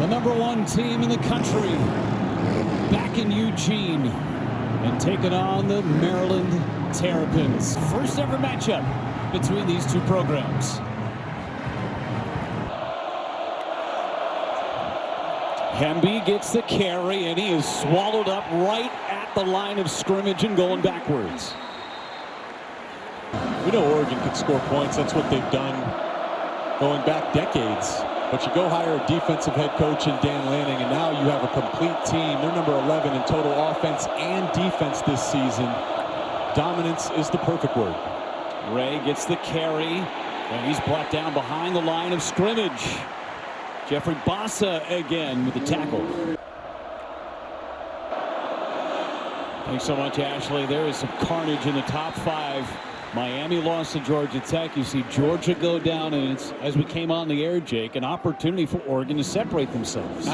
The #1 team in the country back in Eugene and taking on the Maryland Terrapins. First ever matchup between these two programs. Hemby gets the carry, and he is swallowed up right at the line of scrimmage and going backwards. We know Oregon can score points. That's what they've done going back decades. But you go hire a defensive head coach in Dan Lanning, and now you have a complete team. They're number 11 in total offense and defense this season. Dominance is the perfect word. Ray gets the carry, and he's brought down behind the line of scrimmage. Jeffrey Bassa again with the tackle. Thanks so much, Ashley. There is some carnage in the top 5. Miami lost to Georgia Tech. You see Georgia go down, and it's, as we came on the air, Jake, an opportunity for Oregon to separate themselves.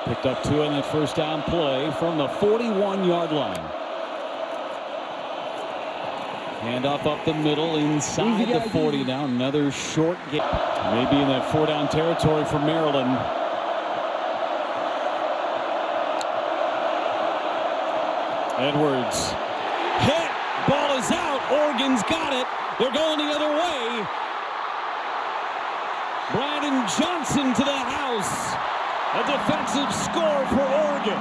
Picked up 2 on that first down play from the 41-yard line. Handoff up the middle inside the 40 now. Another short game. Maybe in that 4-down territory for Maryland. Edwards. Hit. Ball is out. Oregon's got it. They're going the other way. Brandon Johnson to the house. A defensive score for Oregon.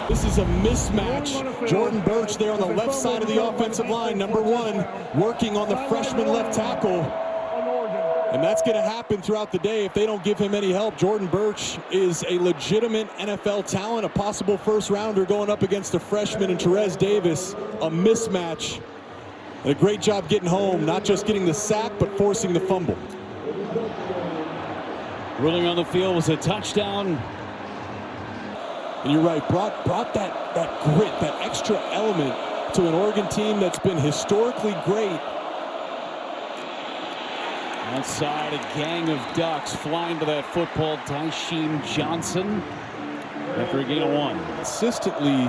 This is a mismatch. Jordan Burch there on the left side of the offensive line, #1, working on the freshman left tackle. And that's going to happen throughout the day if they don't give him any help. Jordan Burch is a legitimate NFL talent, a possible first-rounder going up against a freshman in Therese Davis. A mismatch. And a great job getting home, not just getting the sack, but forcing the fumble. Ruling on the field was a touchdown. And you're right, brought that grit, that extra element to an Oregon team that's been historically great. Outside, a gang of Ducks flying to that football. Tysheem Johnson after a gain of 1. Consistently,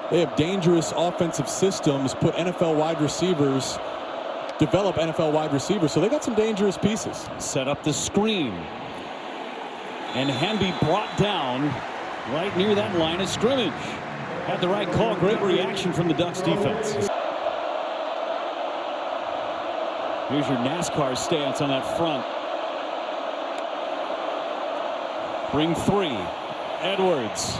they have dangerous offensive systems, put NFL wide receivers, develop NFL wide receivers, so they got some dangerous pieces. Set up the screen. And Hemby brought down right near that line of scrimmage. Had the right call. Great reaction from the Ducks defense. Here's your NASCAR stance on that front. Bring 3. Edwards.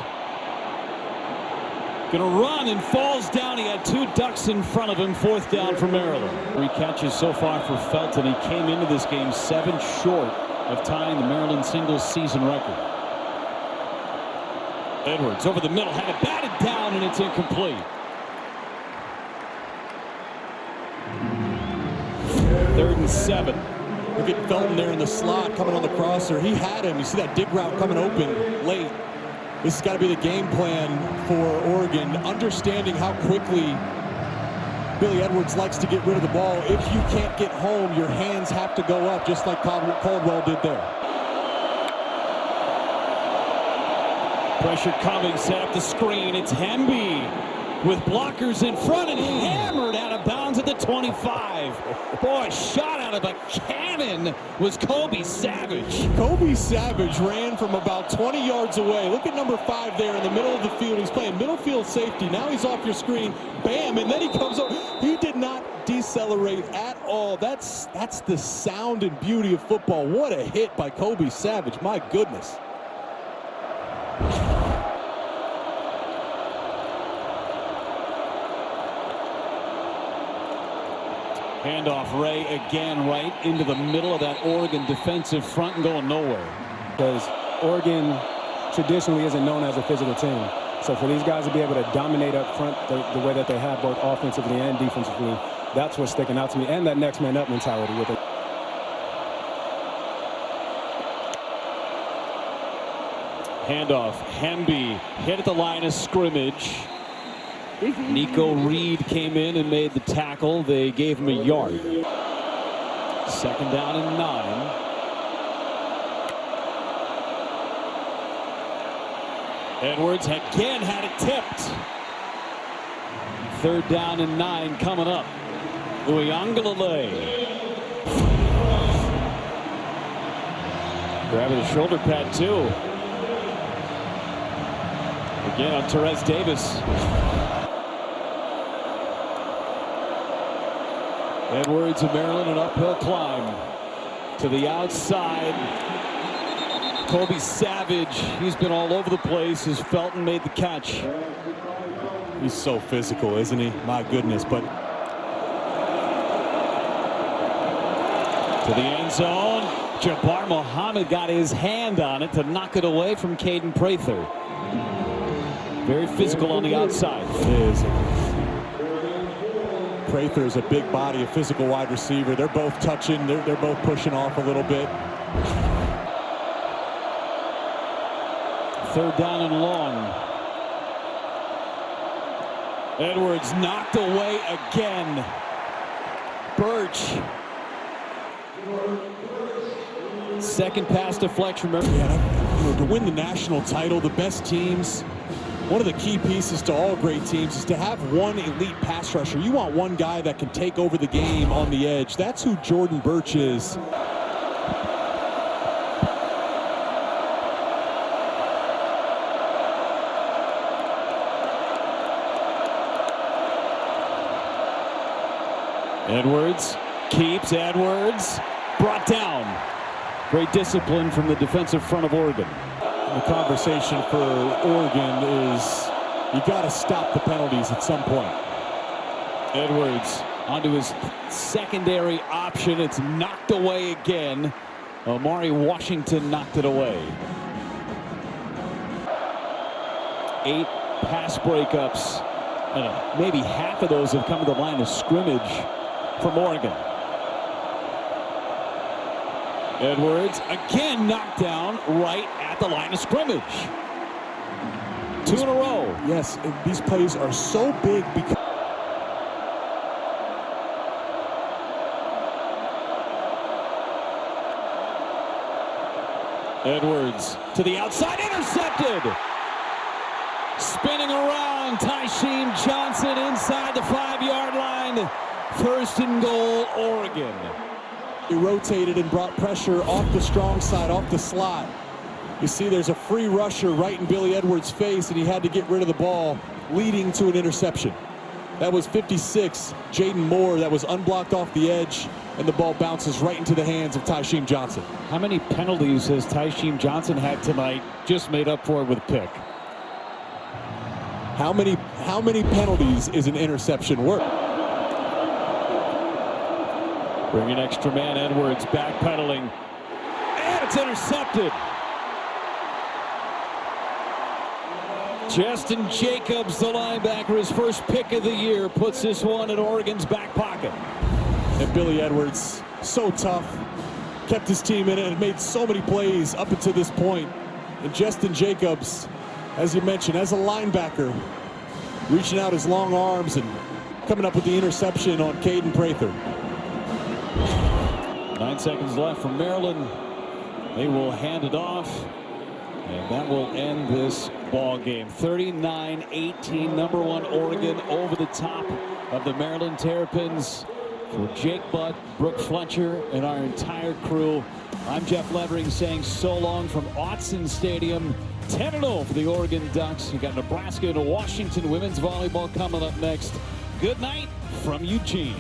Gonna run and falls down. He had 2 Ducks in front of him. 4th down for Maryland. 3 catches so far for Felton. He came into this game 7 short of tying the Maryland singles season record. Edwards over the middle, had it batted down, and it's incomplete. 3rd and 7. Look at Felton there in the slot coming on the crosser. He had him. You see that dig route coming open late. This has got to be the game plan for Oregon, understanding how quickly Billy Edwards likes to get rid of the ball. If you can't get home, your hands have to go up, just like Caldwell did there. Pressure coming, set up the screen. It's Hemby with blockers in front and hammered out of bounds at the 25. Boy, shot out of a cannon was Kobe Savage. Kobe Savage ran from about 20 yards away. Look at number 5 there in the middle of the field. He's playing middle field safety. Now he's off your screen. Bam, and then he comes up. He did not decelerate at all. That's the sound and beauty of football. What a hit by Kobe Savage. My goodness. Handoff, Ray again right into the middle of that Oregon defensive front and going nowhere. Because Oregon traditionally isn't known as a physical team. So for these guys to be able to dominate up front the way that they have, both offensively and defensively, that's what's sticking out to me. And that next man up mentality with it. Handoff, Hemby hit at the line of scrimmage. Nico Reed came in and made the tackle. They gave him a yard. 2nd down and 9. Edwards again had it tipped. 3rd down and 9 coming up. Uyangalele. Grabbing the shoulder pad too. Again on Therese Davis. Edwards of Maryland, an uphill climb to the outside. Kobe Savage, he's been all over the place as Felton made the catch. He's so physical, isn't he? My goodness. But to the end zone. Jabbar Muhammad got his hand on it to knock it away from Caden Prather. Very physical on the outside. It is. Prather is a big body, a physical wide receiver. They're both touching. They're both pushing off a little bit. Third down and long. Edwards knocked away again. Birch. Second pass deflection. Yeah, to win the national title, the best teams, one of the key pieces to all great teams is to have one elite pass rusher. You want one guy that can take over the game on the edge. That's who Jordan Birch is. Edwards keeps. Edwards brought down. Great discipline from the defensive front of Oregon. The conversation for Oregon is you got to stop the penalties at some point. Edwards onto his secondary option. It's knocked away again. Omari Washington knocked it away. 8 pass breakups, and maybe half of those have come to the line of scrimmage from Oregon. Edwards again knocked down right at the line of scrimmage. 2 in a row. Yes, and these plays are so big because Edwards to the outside, intercepted. Spinning around, Tysheem Johnson inside the 5-yard line. First and goal, Oregon. he rotated and brought pressure off the strong side, off the slot. You see there's a free rusher right in Billy Edwards' face, and he had to get rid of the ball, leading to an interception. That was 56, Jaden Moore, that was unblocked off the edge, and the ball bounces right into the hands of Tysheem Johnson. How many penalties has Tysheem Johnson had tonight? Just made up for it with a pick. How many penalties is an interception worth? Bringing extra man, Edwards backpedaling, and it's intercepted. Justin Jacobs, the linebacker, his first pick of the year, puts this one in Oregon's back pocket. And Billy Edwards, so tough, kept his team in it and made so many plays up until this point. And Justin Jacobs, as you mentioned, as a linebacker, reaching out his long arms and coming up with the interception on Caden Prather. 9 seconds left from Maryland. They will hand it off, and that will end this ball game. 39-18, #1 Oregon over the top of the Maryland Terrapins. For Jake Butt, Brooke Fletcher, and our entire crew, I'm Jeff Levering saying so long from Autzen Stadium. 10-0 for the Oregon Ducks. You got Nebraska and Washington women's volleyball coming up next. Good night from Eugene.